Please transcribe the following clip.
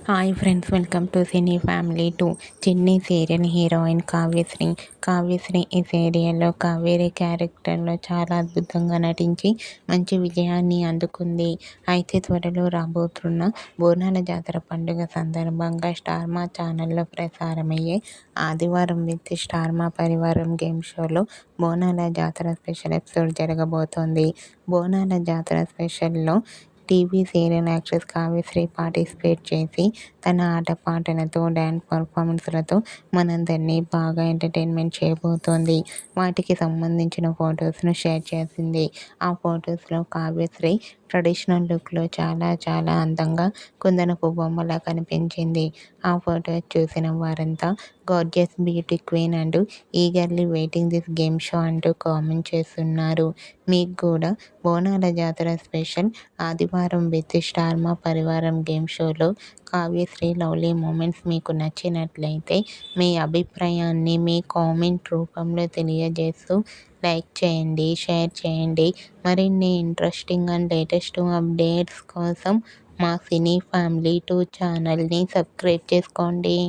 Hi friends, welcome to cine family 2. చిన్ని serial heroine Kavyasri. Kavyasri ఈ సీరియల్లో కావేరి క్యారెక్టర్లో చాలా అద్భుతంగా నటించి మంచి విజయాన్ని అందుకుంది. అయితే త్వరలో రాబోతున్న బోనాల జాతర పండుగ సందర్భంగా స్టార్ మా ఛానల్లో ప్రసారమయ్యే ఆదివారం విత్ స్టార్ మా పరివారం గేమ్ షోలో బోనాల జాతర స్పెషల్ ఎపిసోడ్ జరగబోతోంది. బోనాల జాతర స్పెషల్లో TV serial actress Kavyasri participate చేసి తన ఆటపాటలతో, డ్యాన్స్ పర్ఫార్మెన్స్లతో మనందరినీ బాగా ఎంటర్టైన్మెంట్ చేయబోతోంది. వాటికి సంబంధించిన ఫొటోస్ను షేర్ చేసింది. ఆ ఫొటోస్లో కావ్యశ్రీ ట్రెడిషనల్ లుక్లో చాలా అందంగా కుందనపు బొమ్మలా కనిపించింది. ఆ ఫొటోస్ చూసిన వారంతా gorgeous beauty queen and eagerly waiting this game show అంటూ కామెంట్ చేస్తున్నారు. మీకు కూడా బోనాల జాతర స్పెషల్ ఆదివారం విత్ స్టార్ మా పరివారం గేమ్ షోలో కావ్యశ్రీ లవ్లీ మూమెంట్స్ మీకు నచ్చినట్లయితే మీ అభిప్రాయాన్ని మీ కామెంట్ రూపంలో తెలియజేస్తూ లైక్ చేయండి, షేర్ చేయండి. మరిన్ని ఇంట్రెస్టింగ్ అండ్ లేటెస్ట్ అప్డేట్స్ కోసం మా సినీ ఫ్యామిలీ 2 ఛానల్ని సబ్స్క్రైబ్ చేసుకోండి.